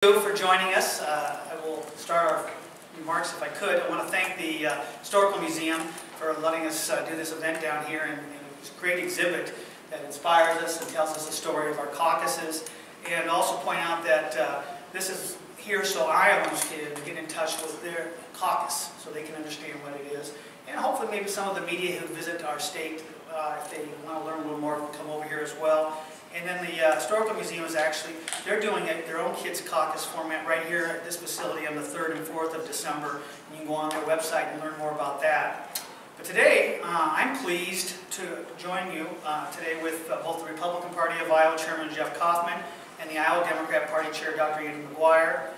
For joining us. I will start our remarks if I could. I want to thank the Historical Museum for letting us do this event down here, and it's a great exhibit that inspires us and tells us the story of our caucuses, and also point out that this is here so Iowans can get in touch with their caucus so they can understand what it is, and hopefully maybe some of the media who visit our state, if they want to learn a little more, can come over here as well. And then the Historical Museum is actually, they're doing their own Kids Caucus format right here at this facility on the 3rd and 4th of December. And you can go on their website and learn more about that. But today, I'm pleased to join you today with both the Republican Party of Iowa Chairman Jeff Kaufman and the Iowa Democrat Party Chair Dr. Andy McGuire.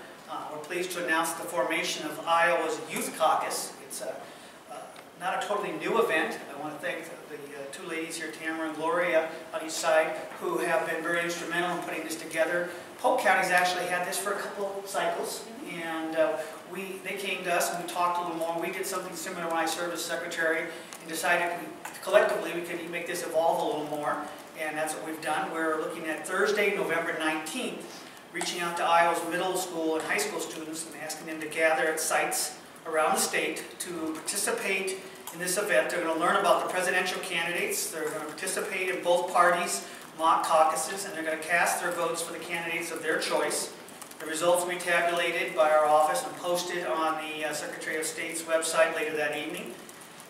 We're pleased to announce the formation of Iowa's Youth Caucus. It's not a totally new event. I want to thank the two ladies here, Tamara and Gloria, on each side, who have been very instrumental in putting this together. Polk County's actually had this for a couple cycles, and they came to us and we talked a little more. We did something similar when I served as secretary and decided collectively we could make this evolve a little more, and that's what we've done. We're looking at Thursday, November 19th, reaching out to Iowa's middle school and high school students and asking them to gather at sites around the state to participate in this event. They're going to learn about the presidential candidates. They're going to participate in both parties' mock caucuses, and they're going to cast their votes for the candidates of their choice. The results will be tabulated by our office and posted on the Secretary of State's website later that evening.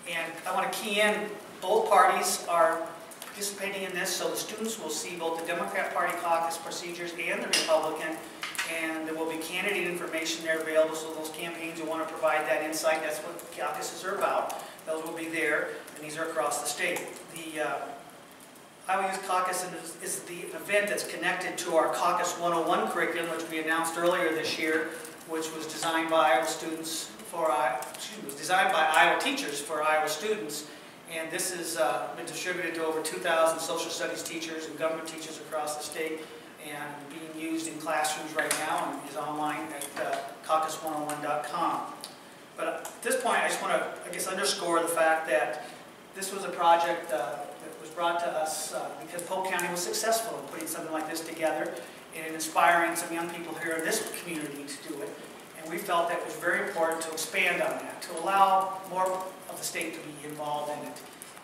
And I want to key in, both parties are participating in this, so the students will see both the Democrat Party caucus procedures and the Republican, and there will be candidate information there available, so those campaigns who want to provide that insight, that's what caucuses are about. Those will be there, and these are across the state. The Iowa Youth Caucus is the event that's connected to our Caucus 101 curriculum, which we announced earlier this year, which was designed by Iowa students for, designed by Iowa teachers for Iowa students. And this has been distributed to over 2,000 social studies teachers and government teachers across the state, and being used in classrooms right now and is online at caucus101.com. But at this point, I just want to, underscore the fact that this was a project that was brought to us because Polk County was successful in putting something like this together and inspiring some young people here in this community to do it. And we felt that it was very important to expand on that, to allow more of the state to be involved in it.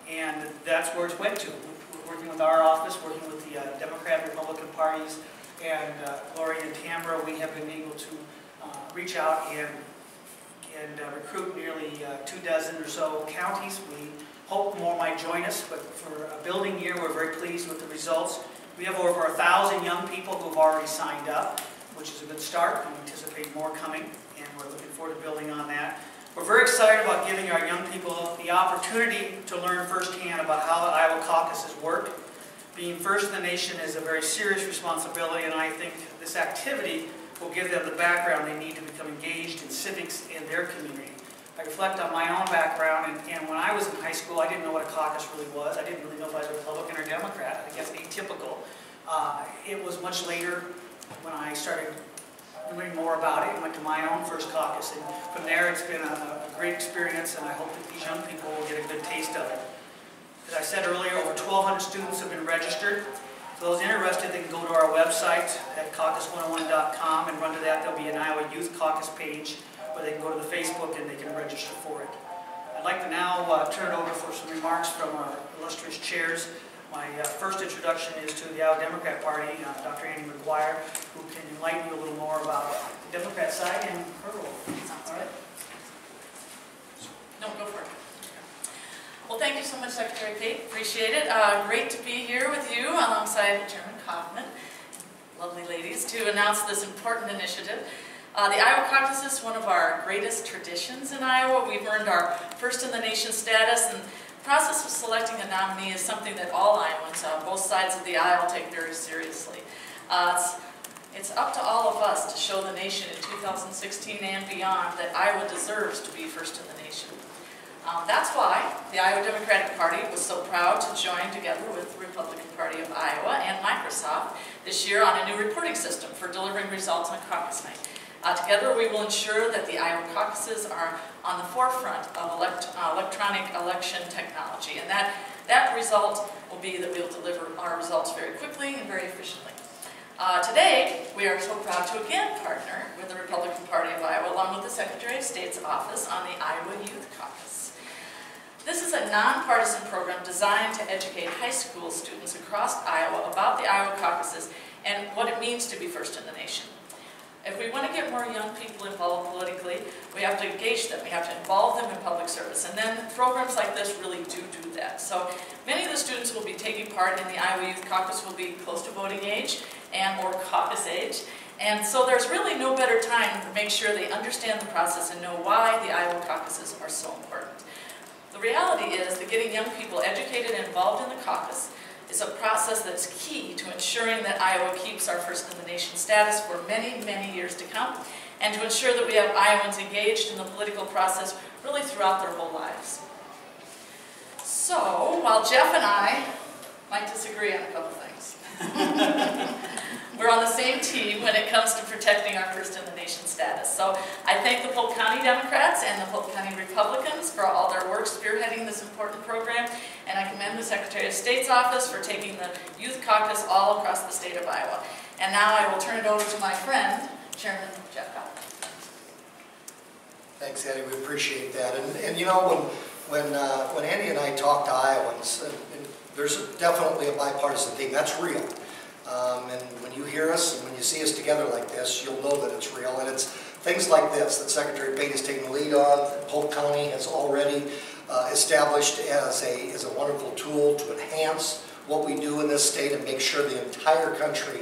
And that's where it went to. We're working with our office, working with the Democrat and Republican parties, and Gloria and Tamara, we have been able to reach out and recruit nearly 24 or so counties. We hope more might join us, but for a building year, we're very pleased with the results. We have over 1,000 young people who have already signed up, which is a good start. We anticipate more coming, and we're looking forward to building on that. We're very excited about giving our young people the opportunity to learn firsthand about how the Iowa caucuses work. Being first in the nation is a very serious responsibility, and I think this activity will give them the background they need to become engaged in civics in their community. I reflect on my own background, and when I was in high school, I didn't know what a caucus really was. I didn't really know if I was a Republican or Democrat. I think that's atypical. It was much later when I started learning more about it and went to my own first caucus, and from there it's been a great experience, and I hope that these young people will get a good taste of it. As I said earlier, over 1,200 students have been registered. For those interested, they can go to our website at caucus101.com and run to that. There'll be an Iowa Youth Caucus page where they can go to the Facebook and they can register for it. I'd like to now turn it over for some remarks from our illustrious chairs. My first introduction is to the Iowa Democrat Party, Dr. Andy McGuire, who can enlighten you a little more about the Democrat side and her role. All right? No, go for it. Well, thank you so much, Secretary Pate. Appreciate it. Great to be here with you alongside Chairman Kaufman, lovely ladies, to announce this important initiative. The Iowa Caucus is one of our greatest traditions in Iowa. We've earned our first in the nation status, and the process of selecting a nominee is something that all Iowans on both sides of the aisle take very seriously. It's up to all of us to show the nation in 2016 and beyond that Iowa deserves to be first in the nation. That's why the Iowa Democratic Party was so proud to join together with the Republican Party of Iowa and Microsoft this year on a new reporting system for delivering results on caucus night. Together we will ensure that the Iowa caucuses are on the forefront of electronic election technology, and that result will be that we will deliver our results very quickly and very efficiently. Today, we are so proud to again partner with the Republican Party of Iowa, along with the Secretary of State's office, on the Iowa Youth Caucus. This is a nonpartisan program designed to educate high school students across Iowa about the Iowa caucuses and what it means to be first in the nation. If we want to get more young people involved politically, we have to engage them, we have to involve them in public service, and then programs like this really do that. So many of the students who will be taking part in the Iowa Youth Caucus will be close to voting age and or caucus age, and so there's really no better time to make sure they understand the process and know why the Iowa caucuses are so important. The reality is that getting young people educated and involved in the caucus is a process that's key to ensuring that Iowa keeps our first in the nation status for many, many years to come, and to ensure that we have Iowans engaged in the political process really throughout their whole lives. So, while Jeff and I might disagree on a couple things, we're on the same team when it comes to protecting our first in the nation status. So I thank the Polk County Democrats and the Polk County Republicans for all their work spearheading this important program, and I commend the Secretary of State's office for taking the Youth Caucus all across the state of Iowa. And now I will turn it over to my friend, Chairman Jeff Pate. Thanks, Andy. We appreciate that. And you know, when Andy and I talk to Iowans, there's definitely a bipartisan theme. That's real. And when you hear us and when you see us together like this, you'll know that it's real. And it's things like this that Secretary Pate is taking the lead on, that Polk County has already established as a wonderful tool to enhance what we do in this state and make sure the entire country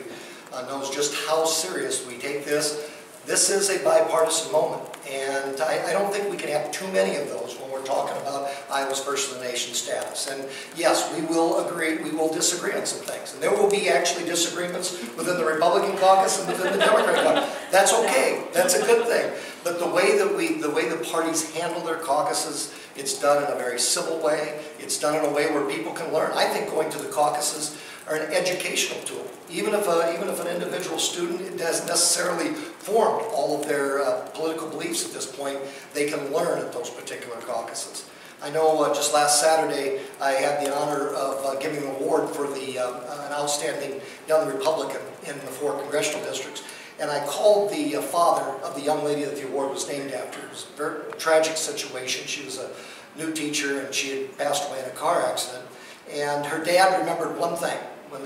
knows just how serious we take this. This is a bipartisan moment, and I don't think we can have too many of those when we're talking about Iowa's first in the nation status. And yes, we will agree, we will disagree on some things, and there will be actually disagreements within the Republican caucus and within the Democratic caucus. That's okay. That's a good thing. But the way the parties handle their caucuses, it's done in a very civil way. It's done in a way where people can learn. I think going to the caucuses are an educational tool. Even if an individual student hasn't necessarily formed all of their political beliefs at this point, they can learn at those particular caucuses. I know just last Saturday I had the honor of giving an award for an outstanding young Republican in the 4 congressional districts. And I called the father of the young lady that the award was named after. It was a very tragic situation. She was a new teacher and she had passed away in a car accident. And her dad remembered one thing when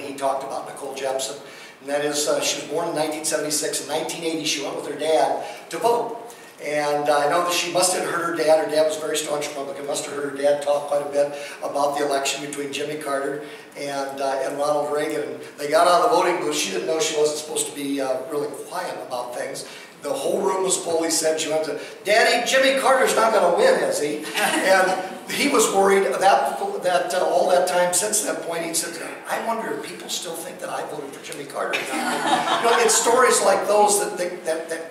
he talked about Nicole Jepson, and that is she was born in 1976. In 1980, she went with her dad to vote. And I know that she must have heard her dad. Her dad was a very staunch Republican. Must have heard her dad talk quite a bit about the election between Jimmy Carter and Ronald Reagan. And they got out of the voting booth. She didn't know she wasn't supposed to be really quiet about things. The whole room was full. He said, she went to, "Daddy, Jimmy Carter's not going to win, is he?" And he was worried that all that time since that point, he said, "I wonder if people still think that I voted for Jimmy Carter." You know, it's stories like those that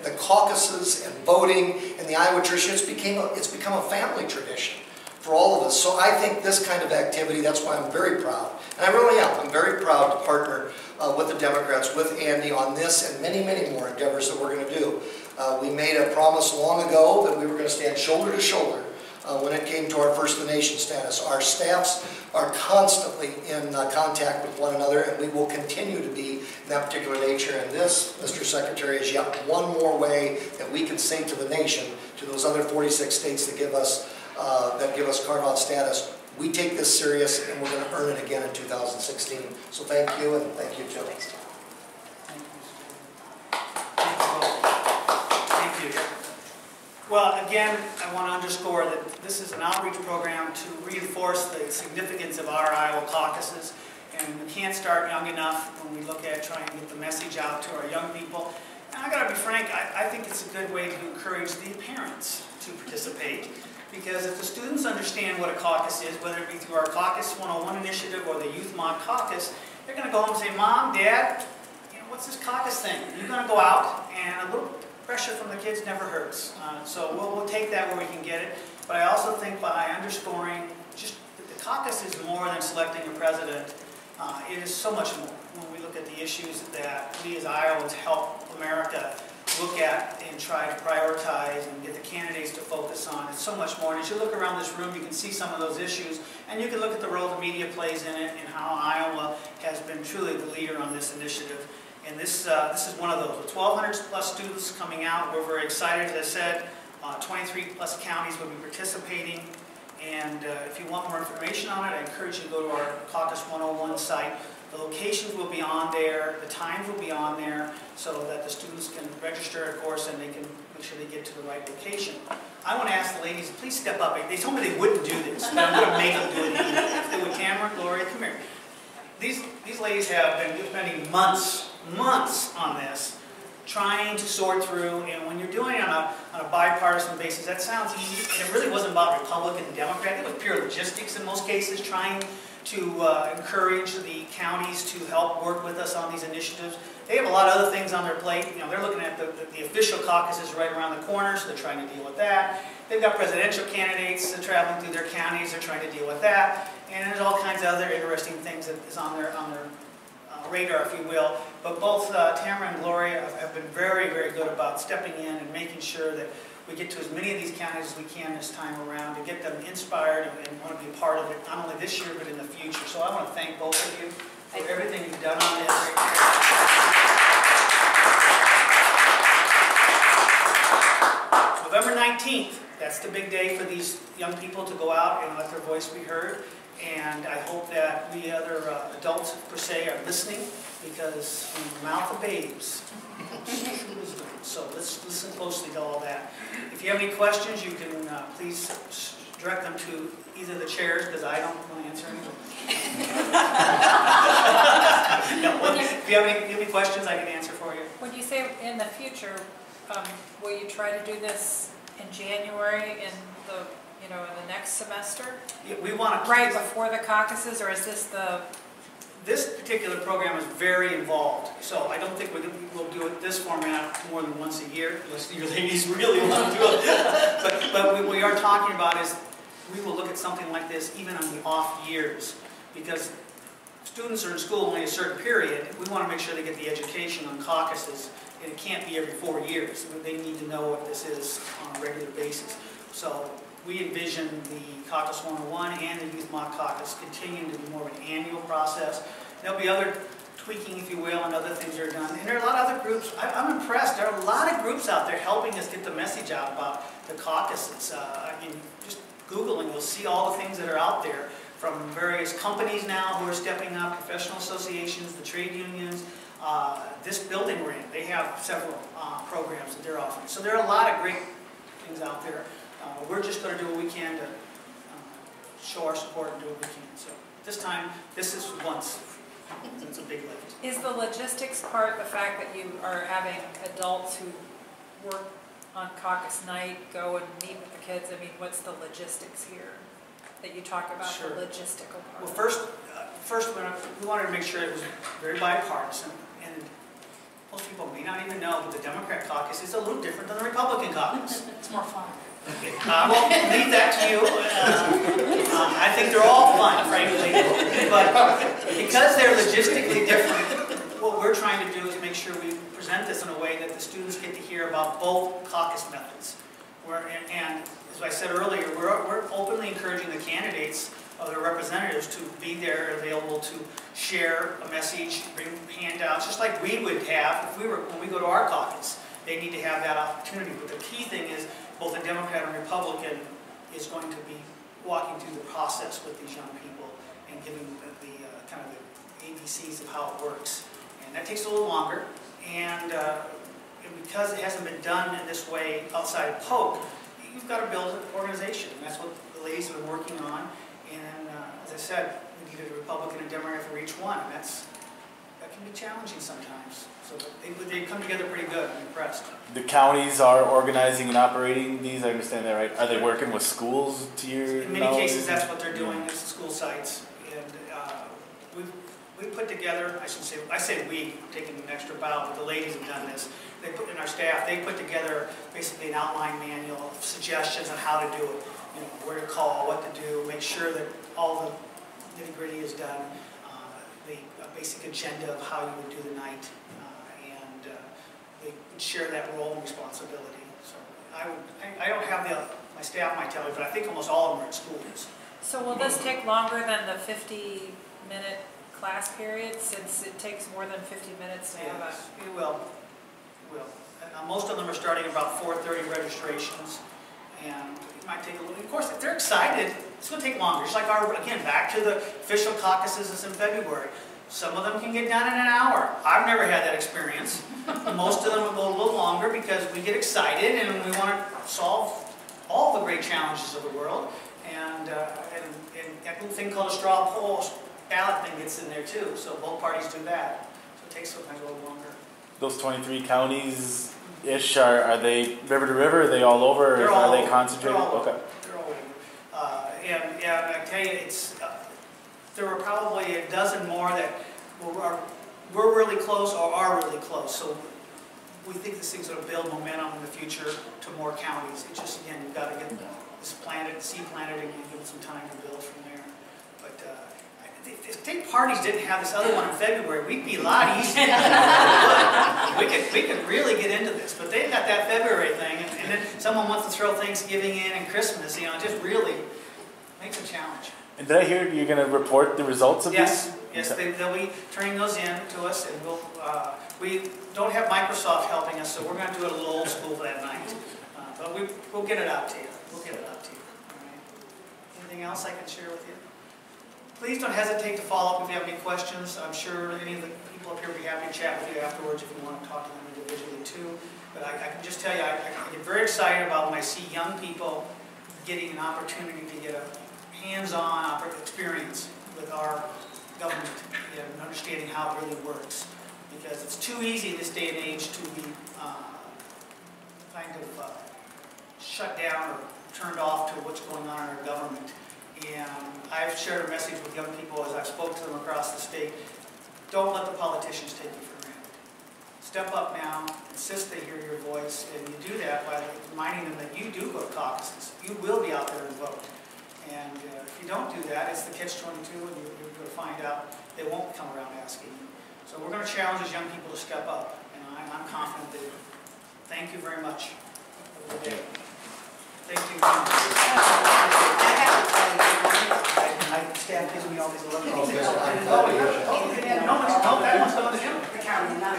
the caucuses and voting and the Iowa tradition, it's become a family tradition for all of us. So I think this kind of activity, that's why I'm very proud. And I really am. I'm very proud to partner with the Democrats, with Andy on this and many, many more endeavors that we're going to do. We made a promise long ago that we were going to stand shoulder to shoulder when it came to our first in the nation status. Our staffs are constantly in contact with one another, and we will continue to be in that particular nature. And this, Mr. Secretary, is yet one more way that we can say to the nation, to those other 46 states that give us carve-out status, we take this serious, and we're going to earn it again in 2016. So thank you, and thank you, Joe. Thanks, John. Thank you. Well, again, I want to underscore that this is an outreach program to reinforce the significance of our Iowa caucuses, and we can't start young enough when we look at trying to get the message out to our young people. And I got to be frank, I think it's a good way to encourage the parents to participate. Because if the students understand what a caucus is, whether it be through our Caucus 101 initiative or the Youth Mod Caucus, they're going to go home and say, "Mom, Dad, you know, what's this caucus thing?" You're going to go out, and a little pressure from the kids never hurts. So we'll take that where we can get it. But I also think by underscoring just that the caucus is more than selecting a president. It is so much more when we look at the issues that we as Iowans help America look at and try to prioritize and get the candidates to focus on. It's so much more. And as you look around this room, you can see some of those issues, and you can look at the role the media plays in it and how Iowa has been truly the leader on this initiative. And this is one of those. With 1,200 plus students coming out, we're very excited. As I said, 23 plus counties will be participating. And if you want more information on it, I encourage you to go to our Caucus 101 site. The locations will be on there, the times will be on there, so that the students can register, of course, and they can make sure they get to the right location. I want to ask the ladies, please step up. They told me they wouldn't do this, but I'm going to make them do it anyway. If they would, Tamara, Gloria, come here. These ladies have been spending months on this, trying to sort through, and when you're doing it on a bipartisan basis, that sounds easy, and it really wasn't about Republican and Democrat. It was pure logistics in most cases, trying to encourage the counties to help work with us on these initiatives. They have a lot of other things on their plate. You know, they're looking at the official caucuses right around the corner, so they're trying to deal with that. They've got presidential candidates traveling through their counties, they're trying to deal with that. And there's all kinds of other interesting things that is on their radar, if you will. But both Tamara and Gloria have been very, very good about stepping in and making sure that we get to as many of these counties as we can this time around to get them inspired and want to be a part of it, not only this year, but in the future. So I want to thank both of you for everything you've done on this. November 19th, that's the big day for these young people to go out and let their voice be heard. And I hope that we other adults, per se, are listening, because from the mouth of babes, so let's listen closely to all that. If you have any questions, you can please direct them to either the chairs, because I don't want to answer anything. No, if you have any questions, I can answer for you. When you say in the future, will you try to do this in January in the in the next semester? Yeah, we want to right before the caucuses, or is this the? This particular program is very involved, so I don't think we'll do it this format more than once a year, unless you ladies really want to do it. But what we are talking about is we will look at something like this even on the off years, because students are in school only a certain period. We want to make sure they get the education on caucuses, and it can't be every 4 years. They need to know what this is on a regular basis. So we envision the Caucus 101 and the Youth Mock Caucus continuing to be more of an annual process. There'll be other tweaking, if you will, and other things that are done. And there are a lot of other groups. I'm impressed. There are a lot of groups out there helping us get the message out about the caucuses. I mean, just Google and you'll see all the things that are out there from various companies now who are stepping up, professional associations, the trade unions. This building we're in, they have several programs that they're offering. So there are a lot of great things out there. We're just going to do what we can to show our support and do what we can. So this time, this is once. It's a big lift. Is the logistics part the fact that you are having adults who work on caucus night go and meet with the kids? I mean, what's the logistics here that you talk about? Sure. The logistical part. Well, first we wanted to make sure it was very bipartisan. And most people may not even know, but the Democrat caucus is a little different than the Republican caucus. It's more fun. Okay. Well, leave that to you. I think they're all fun, frankly. But because they're logistically different, what we're trying to do is make sure we present this in a way that the students get to hear about both caucus methods. And as I said earlier, we're openly encouraging the candidates of their representatives to be there, available to share a message, bring handouts, just like we would have if when we go to our caucus. They need to have that opportunity. But the key thing is, both the Democrat and Republican is going to be walking through the process with these young people and giving the kind of the ABCs of how it works. And that takes a little longer. And because it hasn't been done in this way outside of Polk, you've got to build an organization. And that's what the ladies have been working on. And as I said, we needed a Republican and Democrat for each one. And that can be challenging sometimes. So they come together pretty good. I'm impressed. The counties are organizing and operating these. I understand that, right? Are they working with schools to your In many cases, that's what they're doing. Is the school sites, and we put together. I say we, taking an extra bow, but the ladies have done this. They put in our staff. They put together basically an outline manual of suggestions on how to do it. You know, where to call, what to do, make sure that all the nitty-gritty is done. The basic agenda of how you would do the night. would share that role and responsibility. So I don't have my staff might tell me, but I think almost all of them are at schools. So will this take longer than the 50-minute class period, since it takes more than 50 minutes to have Yes, it will. It will. And, most of them are starting about 4:30 registrations, and it might take a little. Of course, if they're excited, it's going to take longer. Just like again, back to the official caucuses is in February. Some of them can get done in an hour. I've never had that experience. Most of them will go a little longer because we get excited and we want to solve all the great challenges of the world. And that little thing called a straw poll ballot thing gets in there too. So both parties do that. So it takes sometimes a little longer. Those 23 counties-ish, are they river to river? Are they all over? Or are they concentrated? They're all over. Okay. They're all over. And I tell you, there were probably a dozen more that were really close or are really close. So we think this thing's going to build momentum in the future to more counties. It's just, again, you've got to get this seed planted, and give it some time to build from there. But if state parties didn't have this other one in February, we'd be a lot easier. we could really get into this. But they've got that February thing, and then someone wants to throw Thanksgiving in and Christmas. You know, it just really makes a challenge. And did I hear you're going to report the results of Yes, these? yes, they'll be turning those in to us, and we don't have Microsoft helping us, so we're going to do it a little old school that night. But we'll get it out to you. We'll get it out to you. All right. Anything else I can share with you? Please don't hesitate to follow up if you have any questions. I'm sure any of the people up here will be happy to chat with you afterwards if you want to talk to them individually too. But I can just tell you, I get very excited about when I see young people getting an opportunity to get a hands-on experience with our government and understanding how it really works. Because it's too easy in this day and age to be kind of shut down or turned off to what's going on in our government. And I've shared a message with young people as I've spoke to them across the state. Don't let the politicians take you for granted. Step up now, insist they hear your voice, and you do that by reminding them that you do go to caucuses. You will be out there and vote. And if you don't do that, it's the catch-22, and you're going to find out they won't come around asking you. So we're going to challenge these young people to step up, and I'm confident they will. Thank you very much. Have a good day. Thank you. My staff gives me all these 11 things. No, that one's going to him. The county, not